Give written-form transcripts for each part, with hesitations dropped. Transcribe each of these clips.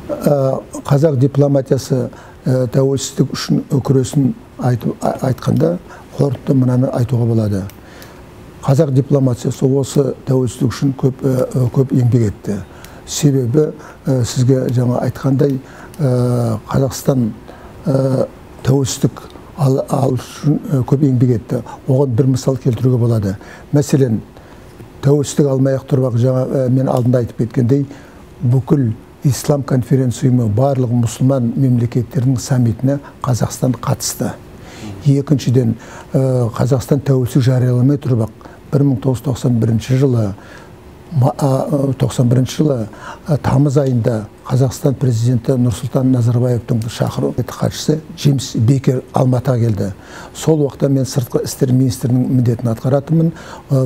қазақ дипломатиясы тәуелсіздік үшін күресін айтқанда қорытынды мынаны айтуға болады. Қазақ дипломатиясы осы тәуелсіздік үшін көп еңбек етті. Себебі сізге жаңа айтқандай Қазақстан тәуелсіздік алу үшін көп еңбек етті. Оған бір мысал келтіруге болады. Мәселен, тәуелсіздік алмай-ақ тұрып, жаңа мен алдында айтып кеткендей, бүкіл Ислам конференция ұйымы барлық мұсылман мемлекеттерінің саммитіне Қазақстан қатысты. Екіншіден, Қазақстан тәуелсіздік жарияламай тұрып, 1991 жылы тамыз айында Қазақстан президенті Нұрсұлтан Назарбаевтың шақыру хатшысы Джеймс Бейкер Алматыға келді. Сол уақытта мен сыртқы істер министрінің міндетін атқаратынмын.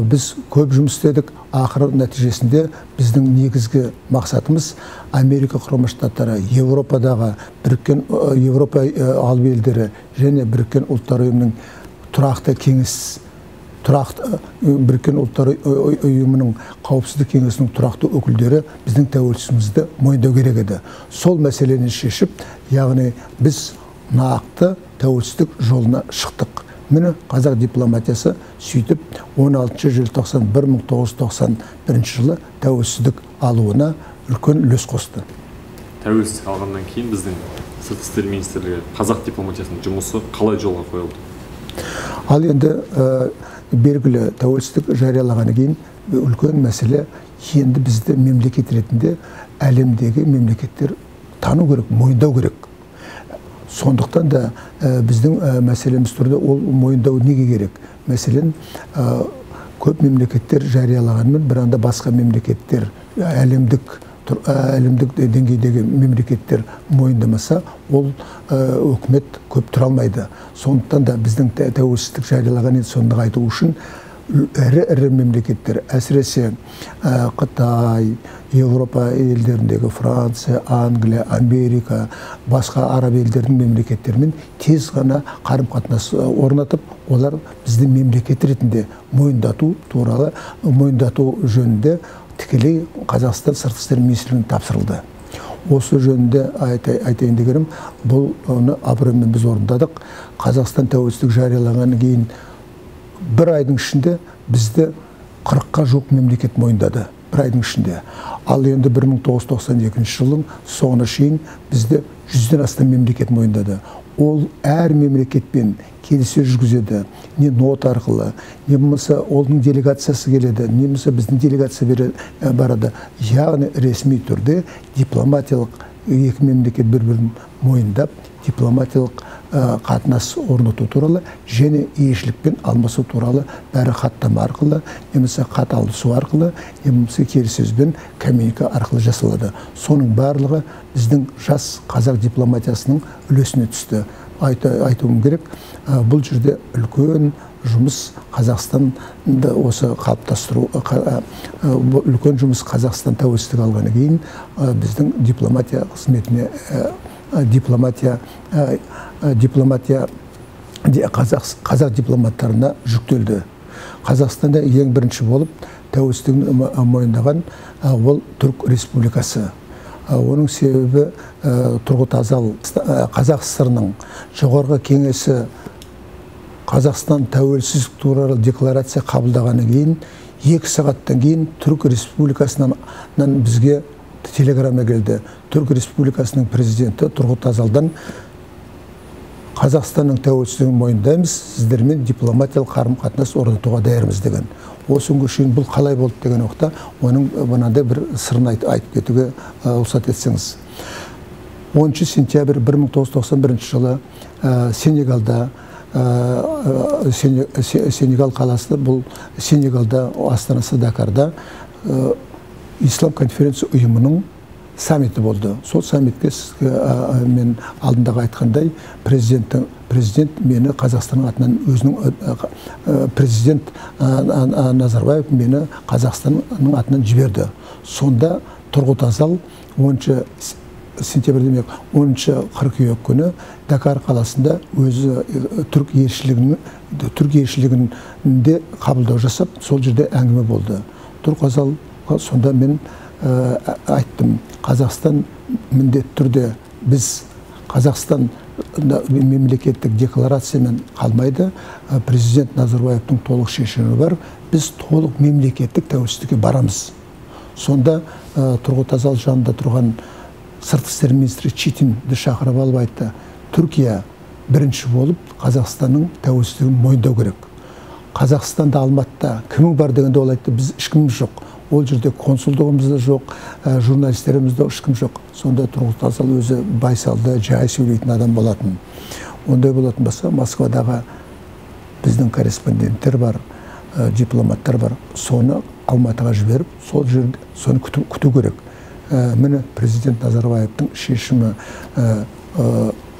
Біз көп жұмыс істедік. Ақыры нәтижесінде біздің негізгі мақсатымыз Америка Құрама Штаттары, Еуропадағы біріккен Еуропа алып елдері және біріккен ұлттар ұйымының тұрақты кеңес біріккен ұлттар ұйымының қауіпсіздік кеңесінің тұрақты өкілдері біздің тәуелсіздігімізді мойындау керек еді. Сол мәселені шешіп, яғни біз нақты тәуелсіздік жолына шықтық. Міне қазақ дипломатиясы сөйтіп 16 желтоқсан 1991 жылы тәуелсіздік алуына үлкен үлес қосты. Тәуелсіздік алғаннан кейін біздің сыртқы істер министрлігі қазақ дипломатиясының жұмысы қалай жолға қойылды? Ал енді белгілі тәуелсіздік жариялағаннан кейін үлкен мәселе, енді бізді мемлекет ретінде әлемдегі мемлекеттер тану керек, мойындау керек. Сондықтан да біздің мәселеміз тұрды, ол мойындау неге керек? Мәселен, көп мемлекеттер жариялағанмен, бір анда басқа мемлекеттер, әлемдік деңгейдегі мемлекеттер мойындамаса, ол өкімет көп тұра алмайды. Сондықтан да біздің тәуелсіздік жариялаған сондық айту үшін ірі мемлекеттер, әсіресе Қытай, Еуропа елдеріндегі Франция, Англия, Америка, басқа араб елдерінің мемлекеттерімен тез ғана қарым-қатынас орнатып, олар бізді мемлекет ретінде мойындату жөнінде тікелей Қазақстан сыртқы істер министрлігіне тапсырылды. Осы жөнінде айтайын дегенім, бұл абыроймен біз орындадық. Қазақстан тәуелсіздік жариялағаннан кейін бір айдың ішінде бізді 40-қа жуық мемлекет мойындады. Бір айдың ішінде. Ал енді 1992 жылдың соңына шейін бізді 100-ден астам мемлекет мойындады. Ол әр мемлекетпен келіссөз жүргізеді. Не нот арқылы, не болмаса олардың делегациясы келеді, не болмаса біздің делегация барады. Яғни ресми түрде дипломатиялық екі мемлекет бір-бірін мойындап, дипломатиялық қатынас орнату туралы және елшілікпен алмасу туралы бәрі хаттама арқылы, немесе хат алысу арқылы, немесе келіссөзбен коммуника арқылы жасалады. Соның барлығы біздің жас қазақ дипломатиясының үлесіне түсті. Айтуым керек, бұл жерде үлкен жұмыс Қазақстанды осы қалыптастыру, үлкен жұмыс Қазақстан тәуелсіздік алғаннан кейін біздің дипломатия қызметіне қазақ дипломаттарына жүктелді. Қазақстанда ең бірінші болып тәуелсіздігін мойындаған ол Түрік Республикасы. Оның себебі Тұрғыт Азал Қазақ ССР-ның жоғарғы кеңесі Қазақстан тәуелсіздік туралы декларация қабылдағаннан кейін 2 сағаттан кейін Түрік Республикасынан бізге телеграмма келді. Түрік Республикасының президенті Тұрғыт Азалдан Қазақстанның тәуелсіздігін мойындаймыз, сіздермен дипломатиялық қарым-қатынас орнатуға даярмыз деген. Осы күнге шейін бұл қалай болды деген уақытта оның мынандай бір сырын айтып кетуге рұқсат етсеңіз. 10 сентябрь 1991 жылы Сенегалда, Сенегал қаласы, бұл Сенегалда, астанасы Дакарда Ислам конференция ұйымының саммиті болды. Сол саммитке мен алдындағы айтқандай, президент мені Қазақстанның атынан өзінің президент Назарбаев мені Қазақстанның атынан жіберді. Сонда Тұрғыт Азал 10 сентябрьде 10 қыркүйек күні Дакар қаласында өзі түрік елшілігінде қабылдау жасап, сол жерде әңгіме болды. Тұрғыт Азал сонда мен айттым, Қазақстан міндетті түрде біз Қазақстан мемлекеттік декларациямен қалмайды. Президент Назарбаевтың толық шешімі бар. Біз толық мемлекеттік тәуелсіздікке барамыз. Сонда Тұрғұт Азал жанында тұрған сыртқы істер министрі Читинді шақырып алып айтты: Түркия бірінші болып Қазақстанның тәуелсіздігін мойындау керек. Қазақстанда, Алматыда кімің бар дегенде ол айтты: біз ешкіміміз жоқ. Ол жерде консулдығымыз да жоқ, журналистеріміз де ешкім жоқ. Сонда Тұрғұт Азал өзі байсалды, жай сөйлейтін адам болатын. Ондай болатын болса, Москвадағы біздің корреспонденттер бар, дипломаттар бар. Соны Алматыға жіберіп, сол жерде соны күту керек. Міне президент Назарбаевтың шешімі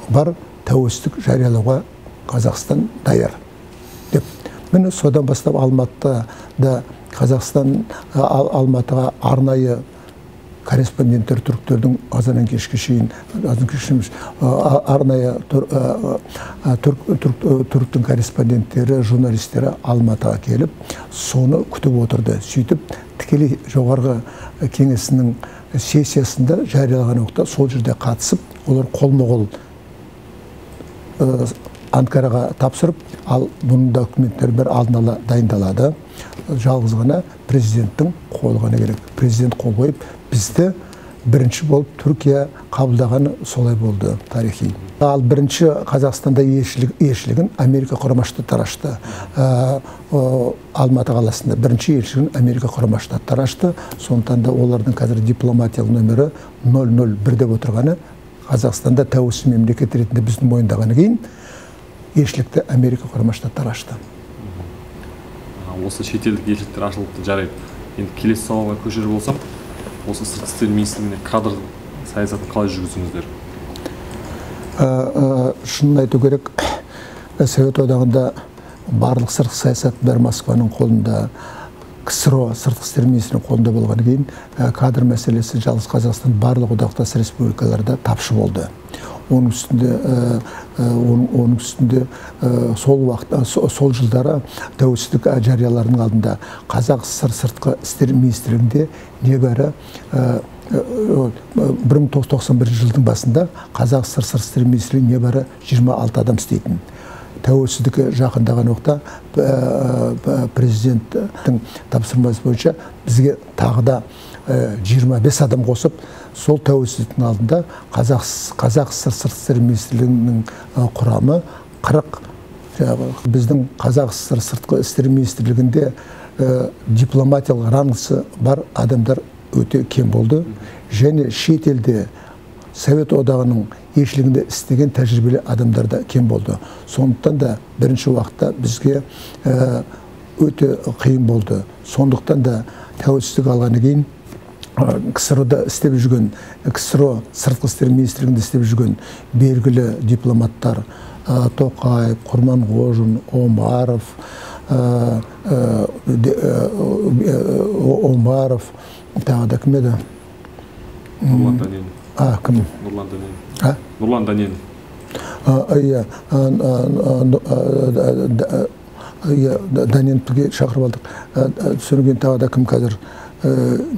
бар, тәуелсіздік жариялауға Қазақстан даяр деп. Міне содан бастап Алматыда Қазақстан Алматыға арнайы корреспонденттер, түріктердің азаннан кешке шейін, арнайы түріктің корреспонденттері, журналистері Алматыға келіп, соны күтіп отырды. Сөйтіп, тікелей жоғарғы кеңесінің сессиясында жариялаған уақытта сол жерде қатысып, олар қолма-қол Анкараға тапсырып, ал бұның документтері бір алдын ала дайындалады. Жалғыз ғана президенттің қолы ғана керек. Президент қол қойып, бізді бірінші болып Түркия қабылдағаны солай болды, тарихи. Ал бірінші Қазақстанда елшілігін Америка Құрама Штаттары ашты. Алматы қаласында бірінші елшілігін Америка Құрама Штаттары ашты. Сондықтан да олардың қазір дипломатиялық нөмірі 001 деп отырғаны, Қазақстанда тәуелсіз мемлекет ретінде біздің мойындағаны кейін елшілікті Америка Құрама Штаттары ашты. Осы шетелдік елшіліктер ашылыпты, жарайды. Енді келесі сауалға көшер болсам, осы сыртқы істер министрлігіне кадр саясатын қалай жүргізіңіздер? Шынын айту керек, Совет одағында барлық сыртқы саясат бәрі Москваның қолында, КСРО сыртқы істер министрінің қолында болған кейін, кадр мәселесі жалғыз Қазақстан барлық одақтас республикаларда тапшы болды. Оның үстінде сол жылдары тәуелсіздік жарияларының алдында Қазақ СССР сыртқы істер министрлігінде небәрі 1991 жылдың басында Қазақ СССР сыртқы істер министрлігінде небәрі 26 адам істейтін. Тәуелсіздікке жақындаған уақытта президенттің тапсырмасы бойынша бізге тағы да 25 адам қосып, сол тәуелсіздіктің алдында Қазақ СССР сыртқы істер министрлігінің құрамы 40, біздің Қазақ СССР сыртқы істер министрлігінде дипломатиялық рангысы бар адамдар өте кем болды. Және шетелде Совет одағының елшілігінде істеген тәжірибелі адамдар да кем болды. Сондықтан да бірінші уақытта бізге өте қиын болды. Сондықтан да тәуелсіздік алғаннан кейін КСРОда істеп жүрген, КСРО сыртқы істер министрлігінде істеп жүрген белгілі дипломаттар Тоқаев, Құрманғожин, Омаров, тағы да кім еді? Нұрлан Данилов. Кім? Нұрлан Данилов. Даниловке шақырып алдық. Түсінген тағы да кім қазір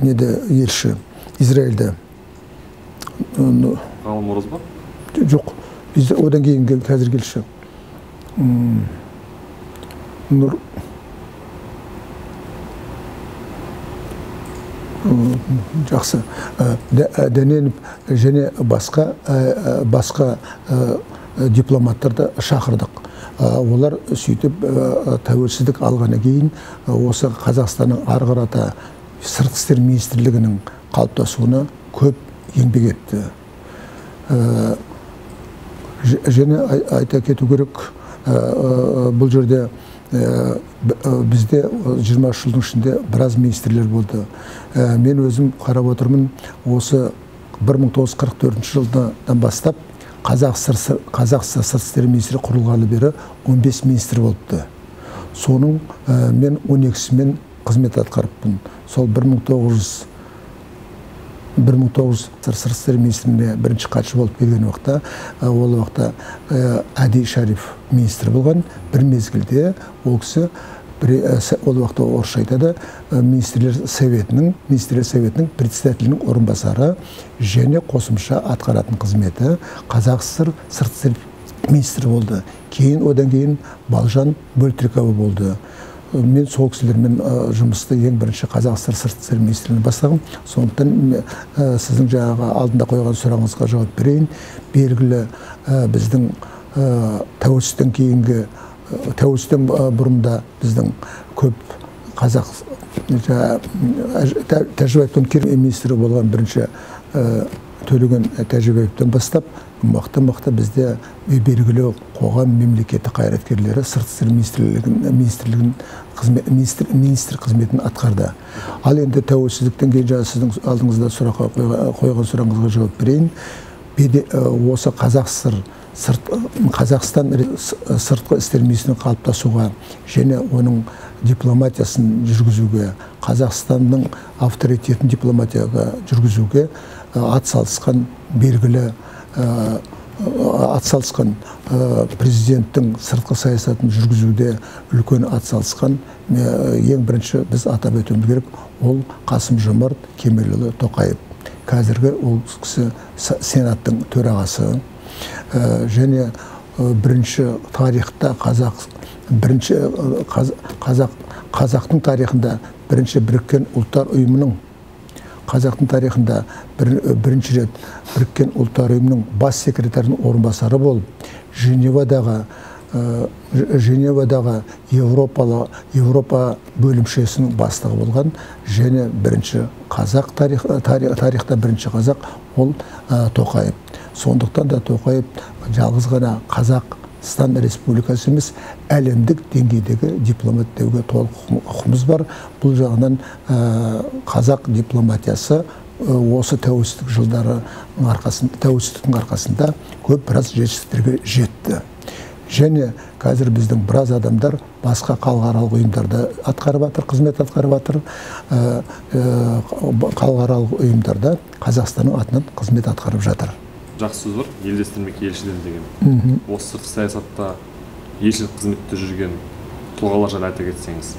неде елші? Израильде. Ғалым Оразбақ? Жоқ. Одан кейін қазір келші. Жақсы. Данилов және басқа дипломаттарды шақырдық. Олар сөйтіп тәуелсіздік алғаны кейін осы Қазақстанның арғырата сыртқы істер министрлігінің қалыптасуына көп еңбек етті. Және айта кету керек, бұл жерде бізде 20 жылдың ішінде біраз министрлер болды. Мен өзім қарап отырмын, осы 1944 жылдан бастап Қазақ СССР сыртқы істер министрі құрылғалы бері 15 министр болыпты. Соның мен 12-сімен қызмет атқарыппын. Сол 1900 сыртқы істер министріне бірінші хатшы болып келген уақытта, ол уақытта Әди Шариф министр болған. Бір мезгілде ол кісі ол уақытта орысша айтады, министрлер советінің председателінің орынбасары және қосымша атқаратын қызметі Қазақ СССР сыртқы істер министрі болды. Одан кейін Балжан Бөлтірікова болды. Мен сол кісілермен жұмысты ең бірінші Қазақ СССР сыртқы істер министрлігінен бастағым. Сондықтан сіздің жаңағы алдында қойған сұрағыңызға жауап берейін. Белгілі біздің тәуелсіздіктен кейінгі тәуелсіздіктен бұрында біздің көп қазақ Тәжібаевтың министрі болған бірінші Төлеген Тәжібаевтан бастап мақта бізде белгілі қоғам мемлекеттік қайраткерлері сыртқы істер министр қызметін атқарды. Ал енді тәуелсіздіктен кейін жаңа сіздің алдыңызда қойған сұрағыңызға жауап берейін. Осы Қазақстан сыртқы істер министрінің қалыптасуға және оның дипломатиясын жүргізуге, Қазақстанның авторитетін дипломатияға жүргізуге атсалысқан белгілі президенттің сыртқы саясатын жүргізуде үлкен атсалысқан ең бірінші біз атап өтуіміз керек, ол Қасым-Жомарт Кемелұлы Тоқаев. Қазіргі ол кісі сенаттың төрағасы және бірінші тарихта қазақтың тарихында бірінші біріккен ұлттар ұйымының Қазақтың тарихында бірінші рет біріккен ұлттар ұйымының бас секретарының орынбасары болып, Женевадағы Европа бөлімшесінің бастығы болған және бірінші қазақ тарихта бірінші қазақ ол Тоқаев. Сондықтан да Тоқаев жалғыз ғана Қазақстан Республикасы емес, әлемдік деңгейдегі дипломат деуге толық құқымыз бар. Бұл жағынан қазақ дипломатиясы осы тәуелсіздіктің арқасында көп біраз жетістіктерге жетті. Және қазір біздің біраз адамдар басқа халықаралық ұйымдарда қызмет атқарып жатыр. Халықаралық ұйымдарда Қазақстанның атынан қызмет атқарып жатыр. Жақсы сөз бар, елдестірмек елшіден деген. Осы сыртқы саясатта елшілік қызметте жүрген тұлғалар жайлы айта кетсеңіз.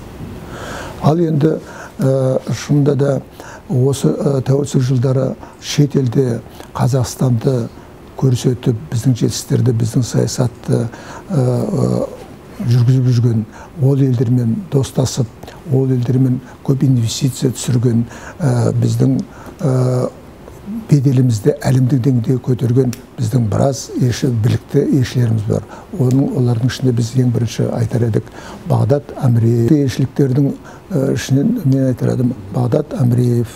Ал енді шынында да осы тәуелсіздік жылдары шет елде Қазақстанды көрсетіп, біздің жетістіктерді, біздің саясатты жүргізіп жүрген, ол елдермен достасып, ол елдермен көп инвестиция түсірген, біздің беделімізді әлемдік деңгейге көтерген біздің біраз білікті елшілеріміз бар. Олардың ішінде біз ең бірінші айтар едік Бағдат Әміреев. Елшіліктердің ішінен мен айтар едім Бағдат Әміреев,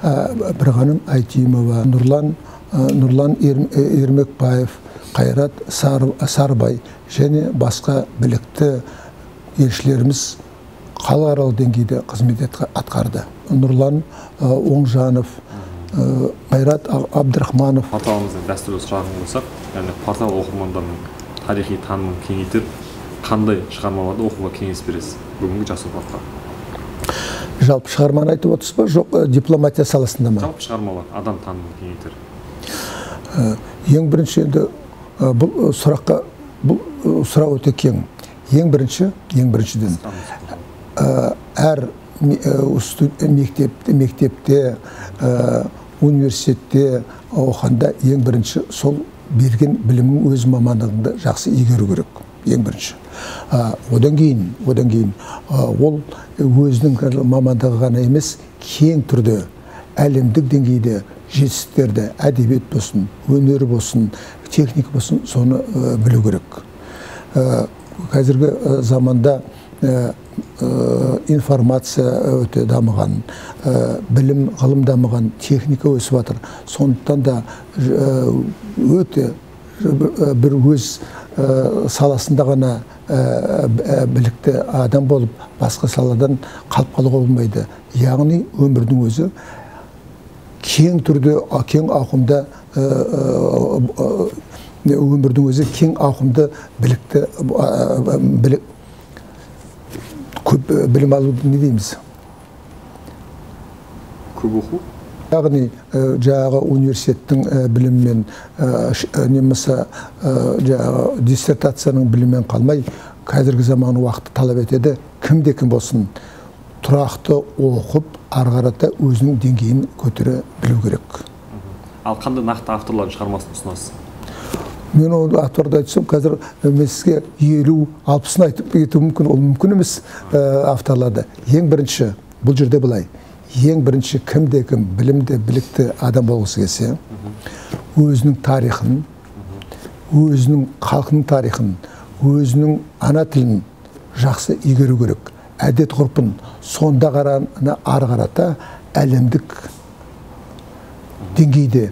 Бірғаным Айтимова, Нұрлан Ермекбаев, Қайрат Сарыбай және басқа білікті елшілеріміз халықаралық деңгейде қызмет атқарды. Нұрлан Оңжанов, Қайрат Абдрахманов. Порталымыздың дәстүрлі сұрағын қойсақ, яғни портал оқырмандарының тарихи танымын кеңейтіп, қандай шығармаларды оқуға кеңес бересіз бүгінгі жас ұрпаққа? Жалпы шығарманы айтып отырсыз ба, жоқ дипломатия саласында ма? Жалпы шығармалар, адам танымын кеңейтер. Ең бірінші енді бұл сұрақ өте кең. Ең біріншіден әр мектепте, университетте оқығанда ең бірінші сол берген білімнің өз мамандығыңды жақсы игеру керек. Ең бірінші. Одан кейін ол өзінің мамандығы ғана емес, кең түрде әлемдік деңгейде жетістіктерді, әдебиет болсын, өнер болсын, техника болсын, соны білу керек. Қазіргі заманда информация өте дамыған, білім, ғылым дамыған, техника өсіп жатыр. Сондықтан да өте бір өз саласында ғана білікті адам болып, басқа саладан қалып қалуға болмайды. Яғни өмірдің өзі кең түрде, кең ауқымда өмірдің өзі кең ауқымды білікті көп білім алуды не дейміз? Көп оқу? Яғни жаңағы университеттің біліммен немесе жаңағы диссертацияның біліммен қалмай, қазіргі заман уақытты талап етеді. Кім болсын тұрақты оқып, ары қарата өзінің деңгейін көтере білу керек. Ал қандай нақты авторлардың шығармасын ұсынасыз? Мен ол авторды айтсам, қазір мен сізге 50-60-ын айтып кету мүмкін, ол мүмкін емес авторларды. Ең бірінші, бұл жерде былай, ең бірінші кім білімді, білікті адам болғысы келсе, өзінің тарихын, өзінің халқының тарихын, өзінің ана тілін жақсы игеру керек. Әдет ғұрпын сонда ары қарата әлемдік деңгейде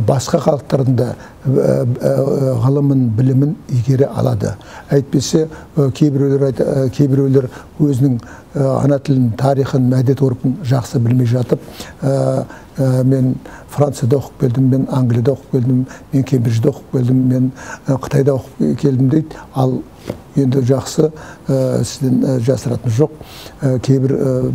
басқа халықтардың да ғылымын, білімін игере алады. Әйтпесе кейбіреулер өзінің ана тілін, тарихын, әдет ғұрпын жақсы білмей жатып, мен Францияда оқып келдім, мен Англияда оқып келдім, мен Кембриджде оқып келдім, мен Қытайда оқып келдім дейді. Ал енді жақсы сізден жасыратынымыз жоқ. Кейбір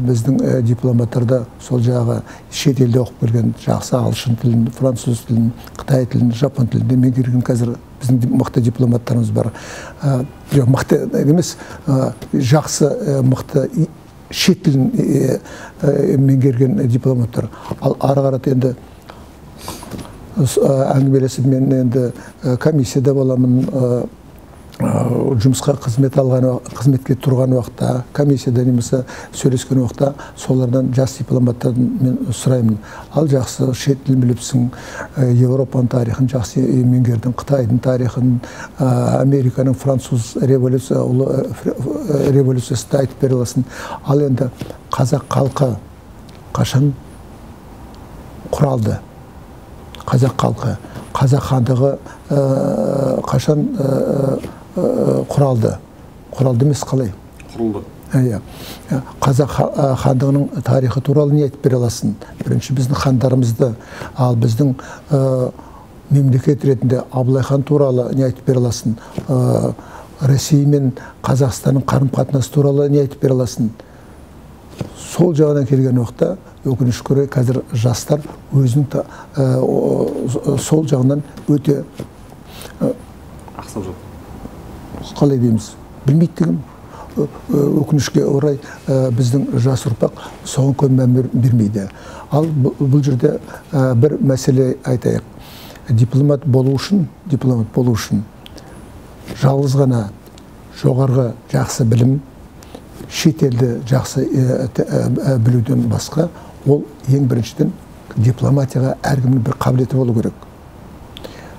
біздің дипломаттарда сол жағы шет елде оқып келген жақсы ағылшын тілін, француз тілін, Қытай тілін, жапон тілінде меңгерген қазір біздің мықты дипломаттарымыз бар. Мықты емес, жақсы мықты шет тілін меңгерген дипломаттар. Ал ары қарата енді әңгімелесіп мен енді комиссияда боламын, жұмысқа қызметке тұрған уақытта, комиссияда немесе сөйлескен уақытта солардан жас дипломаттардан мен сұраймын. Ал жақсы шет тілін біліпсің, Европаның тарихын жақсы меңгердің, Қытайдың тарихын, Американың француз революциясында айтып бере аласың. Ал енді қазақ халқы қашан құралды? Қазақ халқы, қазақ хандығы қашан құралды? Құралды емес, қалай? Құрылды. Қазақ хандығының тарихы туралы не айтып бере аласың? Бірінші біздің хандарымызды, ал біздің мемлекет ретінде Абылай хан туралы не айтып бере аласың? Ресей мен Қазақстанның қарым-қатынасы туралы не айтып бере аласың? Сол жағынан келген уақытта өкінішке орай қазір жастар өзінің сол жағынан өте ақсап жатыр. Қалай дейміз? Білмейді деген. Өкінішке орай біздің жас ұрпақ соған көп мән бермейді. Ал бұл жерде бір мәселе айтайық. Дипломат болу үшін жалғыз ғана жоғарғы жақсы білім, шетелді жақсы білуден басқа, ол ең біріншіден дипломатияға әркімнің бір қабілеті болу керек.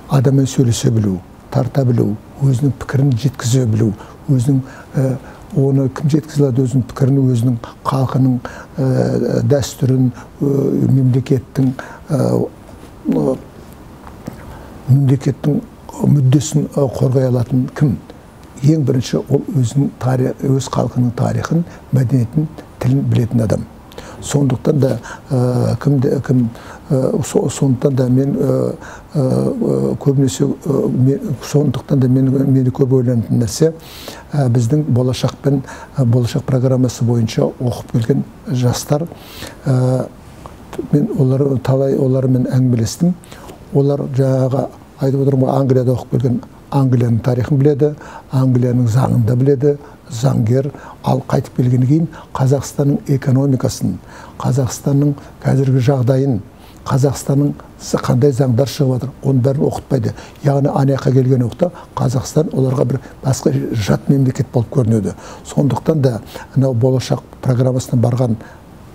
Адаммен сөйлесе білу, тарта білу, өзінің пікірін жеткізе білу, өзінің оны кім жеткізе алады, өзінің пікірін, өзінің халқының дәстүрін, мемлекеттің мүддесін қорғай алатын кім? Ең бірінші ол өз халқының тарихын, мәдениетін, тілін білетін адам. Сондықтан да мен көбінесе мені көп ойланатын нәрсе, біздің болашақ программасы бойынша оқып келген жастар, мен олармен әңгімелестім. Олар жаңағы айтып отырмын, Англияда оқып келген, Англияның тарихын біледі, Англияның заңында біледі, заңгер. Ал қайтып келгеннен кейін Қазақстанның экономикасын, Қазақстанның қазіргі жағдайын, Қазақстанның қандай заңдар шығып жатыр, оның бәрін оқытпайды. Яғни анаяққа келген уақытта Қазақстан оларға бір басқа жат мемлекет болып көрінеді. Сондықтан да болашақ программасына барған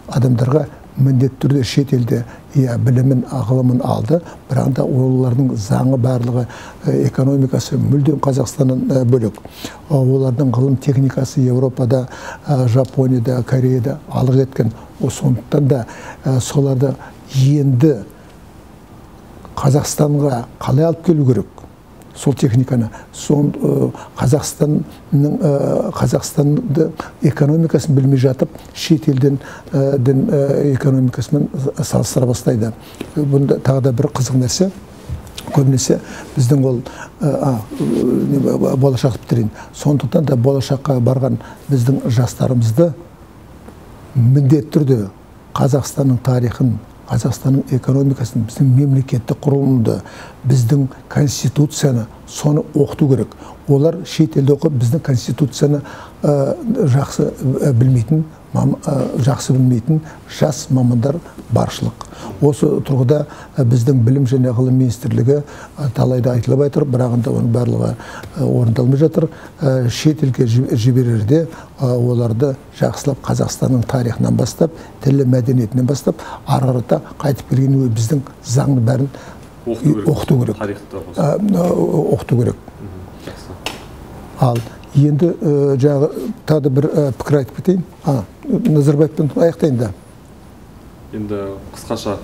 адамдарға міндетті түрде шет елде білімін, ғылымын алды, бірақ та олардың заңы барлығы, экономикасы мүлдем Қазақстаннан бөлек. Олардың ғылым техникасы Европада, Жапонияда, Кореяда алғы кеткен. Сондықтан да соларды енді Қазақстанға қалай алып келу керек? Сол техниканы, Қазақстанды экономикасын білмей жатып, шет елден экономикасымен салыстыра бастайды. Бұнда тағы да бір қызық нәрсе, көбінесе біздің ол болашақ бітірейін. Сондықтан да болашаққа барған біздің жастарымызды міндетті түрде Қазақстанның тарихын, Қазақстанның экономикасын, біздің мемлекеттік құрылымды, біздің конституцияны, соны оқыту керек. олар шет елде оқып біздің конституцияны жақсы білмейтін жас мамандар баршылық. Осы тұрғыда біздің білім және ғылым министрлігі талайда айтылып айтыр, бірақ оның барлығы орындалмай жатыр. Шет елге жіберерде оларды жақсылап Қазақстанның тарихынан бастап, тілі мәдениетінен бастап, ары-қарата қайтып келген біздің заңды бәрін оқыту керек. Оқыту керек. Ал енді жағы тағы бір пікір айтып кетейін. Назарбаевпен аяқтайын да. Енді қысқаша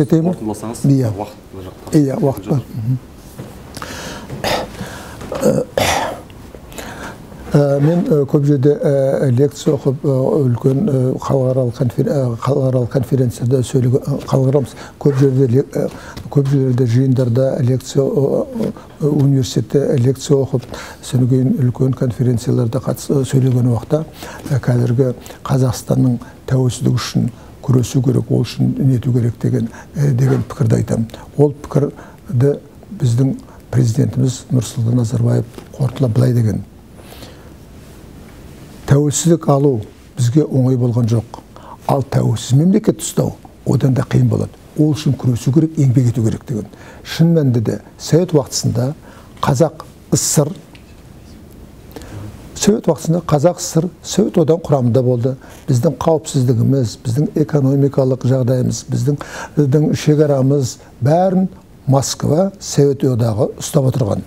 айтайын ба? Қорытындыласаңыз, уақыт. Иә, уақыт бар. Мен көп жерде лекция оқып, үлкен халықаралық конференцияда сөйлеген, көп жерлерде жиындарда лекция, университетте лекция оқып, сөйлеген үлкен конференцияларда сөйлеген уақытта қазіргі Қазақстанның тәуелсіздігі үшін күресу керек, ол үшін нету керек деген пікірді айтамын. Ол пікірді біздің президентіміз Нұрсұлтан Назарбаев қорытындылап былай деген: тәуелсіздік алу бізге оңай болған жоқ. Ал тәуелсіз мемлекет ұстау одан да қиын болады. Ол үшін күресу керек, еңбек ету керек деген. Шын мәнінде де Совет уақытысында Қазақ СССР Совет одан құрамында болды. Біздің қауіпсіздігіміз, біздің экономикалық жағдайымыз, біздің шекарамыз бәрін Москва Совет одағы ұстап отырған.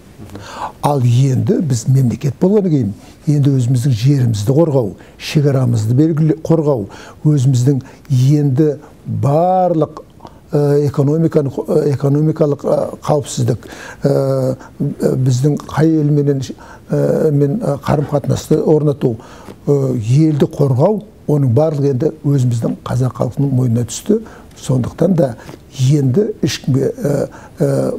Ал енді біз мемлекет болғаны кейін, енді өзіміздің жерімізді қорғау, шекарамызды қорғау, өзіміздің енді барлық экономикалық қауіпсіздік, біздің қай елменен қарым-қатынасты орнату, елді қорғау, оның барлығы енді өзіміздің қазақ халқының мойнына түсті. Сондықтан да енді ешкімге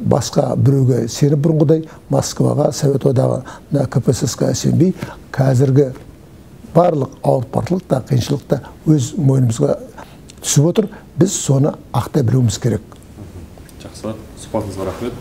басқа біреуге сеніп бұрынғыдай Москваға, Совет одағына, КПСС-қа сенбей, қазіргі барлық ауыртпашылық та, қиыншылық та өз мойнымызға түсіп отыр. Біз соны ақтай білуіміз керек. Жақсы, сұхбатыңызға рахмет.